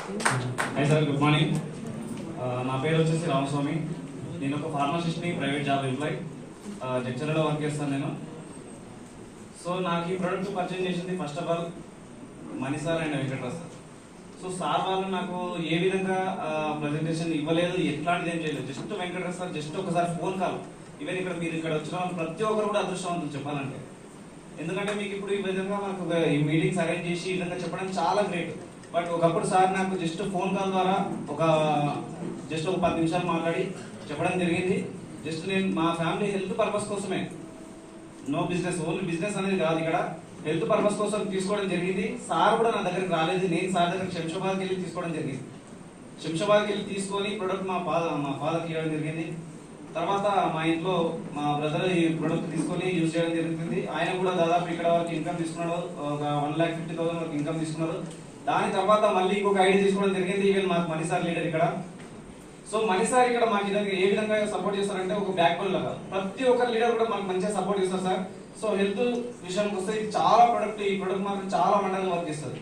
Hi sir, good morning. నా పేరు వచ్చేసి రామస్వామి. నేను ఒక ఫార్మసిస్ట్ని, ప్రైవేట్ జాబ్ ఎంప్లాయ్, జడ్చర్లలో వర్క్ చేస్తాను నేను. సో నాకు ఈ ప్రోడక్ట్ పర్చేజ్ చేసింది first of all money sir and Venkatraj sir. So sir వాళ్ళు నాకు ఏ విధంగా ప్రజెంటేషన్ ఇవ్వలేదు, ఎట్లాంటిది ఏం చేయలేదు. జస్ట్ వెంకట్రాజ్ సార్ జస్ట్ ఒకసారి ఫోన్ కాల్. ఈవెన్ ఇక్కడ మీరు ఇక్కడ వచ్చిన వాళ్ళు ప్రతి ఒక్కరు కూడా అదృష్టవంతులు చెప్పాలంటే. ఎందుకంటే మీకు ఇప్పుడు ఈ విధంగా మనకు ఈ మీటింగ్స్ అరేంజ్ చేసి ఈ విధంగా చెప్పడం చాలా గ్రేట్. బట్ ఒకప్పుడు సార్ నాకు జస్ట్ ఫోన్ కాల్ ద్వారా ఒక 10 నిమిషాలు మాట్లాడి చెప్పడం జరిగింది. జస్ట్ నేను మా ఫ్యామిలీ హెల్త్ పర్పస్ కోసమే, నో బిజినెస్, ఓన్లీ బిజినెస్ అనేది కాదు, ఇక్కడ హెల్త్ పర్పస్ కోసం తీసుకోవడం జరిగింది. సార్ కూడా నా దగ్గరికి రాలేదు, నేను సార్ దగ్గర శంషాబాద్కి వెళ్ళి తీసుకోవడం జరిగింది. శంషాబాద్కి వెళ్ళి తీసుకొని ప్రొడక్ట్ మా ఫాదర్కి ఇవ్వడం జరిగింది. తర్వాత మా ఇంట్లో మా బ్రదర్ ఈ ప్రొడక్ట్ తీసుకొని యూజ్ చేయడం జరుగుతుంది. ఆయన కూడా దాదాపు ఇక్కడ వరకు ఇన్కమ్ తీసుకున్నాడు, ఒక 1,50,000 వరకు ఇన్కమ్ తీసుకున్నారు. దాని తర్వాత మళ్ళీ ఇంకొక ఐడి తీసుకోవడం జరిగింది. ఈవెన్ మాకు మనీ సార్ లీడర్ ఇక్కడ. సో మనీ సార్ ఇక్కడ మాకు ఏ విధంగా సపోర్ట్ చేస్తారంటే ఒక బ్యాక్ బోన్ లాగా ప్రతి ఒక్క లీడర్ కూడా మాకు మంచిగా సపోర్ట్ చేస్తారు సార్. సో హెల్త్ విషయానికి వస్తే ఇది చాలా ప్రొడక్ట్, ఈ ప్రొడక్ట్ మాత్రం చాలా మండలంగా వర్క్ చేస్తుంది.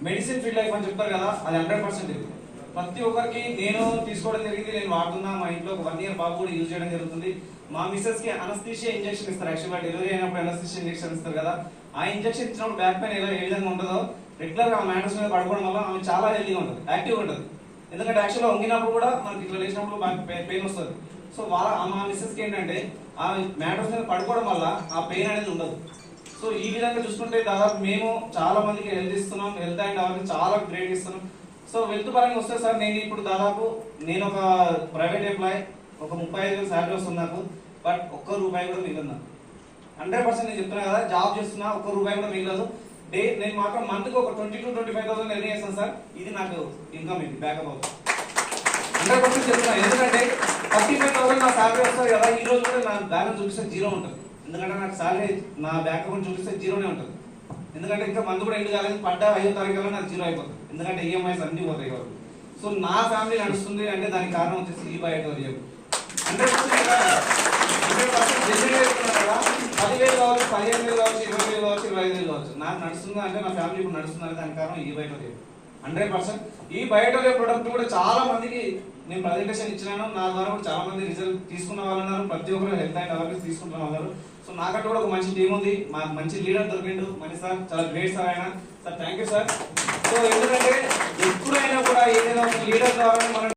మెడిసిన్ ఫీల్డ్ లైఫ్ అని చెప్తారు కదా, అది 100% ఇది. ప్రతి ఒక్కరికి నేను తీసుకోవడం జరిగింది, నేను వాడుతున్నా. మా ఇంట్లో ఒక 1 ఇయర్ బాబు కూడా యూజ్ చేయడం జరుగుతుంది. మా మిస్సెస్ కి అనస్థీషియా ఇంజెక్షన్ ఇస్తారు. యాక్చువల్గా డెలివరీ అయినప్పుడు అనస్థీషియా ఇంజెక్షన్ ఇస్తారు కదా, ఆ ఇంజెక్షన్ ఇచ్చినప్పుడు బ్యాక్ పెయిన్ ఏ విధంగా ఉంటుందో రెగ్యులర్ గా ఆ మ్యాటర్స్ మీద పడుకోవడం వల్ల ఆమె చాలా హెల్తీగా ఉంటుంది, యాక్టివ్గా ఉంటుంది. ఎందుకంటే యాక్చువల్గా వంగినప్పుడు కూడా మనకి ఇట్లా లేచినప్పుడు పెయిన్ వస్తుంది. సో మా మిస్సెస్ కి ఏంటంటే ఆ మ్యాటర్స్ మీద పడుకోవడం వల్ల ఆ పెయిన్ అనేది ఉండదు. సో ఈ విధంగా చూసుకుంటే దాదాపు మేము చాలా మందికి హెల్త్ ఇస్తున్నాం, హెల్త్ అండ్ అవర్కి చాలా గ్రేట్ ఇస్తున్నాం. సో హెల్త్ పరంగా వస్తే సార్ నేను ఇప్పుడు దాదాపు నేను ఒక ప్రైవేట్ ఎంప్లాయ్, ఒక 35,000 శాలరీ వస్తుంది నాకు. బట్ ఒక్క రూపాయి కూడా మిగిలింది. 100% నేను చెప్తున్నా కదా, జాబ్ చేస్తున్నా, ఒక్క రూపాయి కూడా మిగలదు. నేను మాత్రం మంత్కి ఒక 20,000-25,000 ఎర్న్ చేస్తాను సార్. ఇది నాకు ఇన్కమ్, ఇది బ్యాకప్ అవుతుంది. 100% చెప్తున్నా. ఎందుకంటే 35,000 నా శాలరీ వస్తుంది కదా, ఈ రోజు కూడా నా బ్యాలెన్స్ చూపిస్తే 0 ఉంటుంది. ఎందుకంటే నాకు శాలరీ నా బ్యాంక్ అకౌంట్ చూపిస్తే 0నే ఉంటుంది. ఎందుకంటే ఇంకా మందు కూడా ఎండు కాలేదు, పడ్డ 5వ తారీఖు నాకు 0 అయిపోతుంది. ఎందుకంటే ఈఎంఐస్ అన్ని పోతాయి కాబట్టి. సో నా ఫ్యామిలీ నడుస్తుంది అంటే దానికి కారణం వచ్చేసి ఈ బయట 100% జెన్యున్ చెప్తున్నా కదా. 10,000 కావచ్చు, 15,000 కావచ్చు, 20,000 కావచ్చు, 25,000 కావచ్చు, నాకు నడుస్తుందా అంటే నా ఫ్యామిలీ ఇప్పుడు నడుస్తుంది. దానికి కారణం ఈ బయట 100%. ఈ బయట ప్రొడక్ట్ కూడా చాలా మందికి నేను ప్రజెంటేషన్ ఇచ్చినాను. నా ద్వారా కూడా చాలా మంది రిజల్ట్ తీసుకున్న వాళ్ళు ఉన్నారు. ప్రతి ఒక్కరు హెల్త్ అండ్ అవేర్నెస్ తీసుకుంటున్న వాళ్ళు. సో నాకంటూ కూడా ఒక మంచి టీం ఉంది, మాకు మంచి లీడర్ దొరికిండు మనీ సార్, చాలా గ్రేట్ సార్ ఆయన. Sir thank you sir. So ఎందుకంటే ఎప్పుడైనా కూడా ఏదైనా ఒక లీడర్ ద్వారా మనం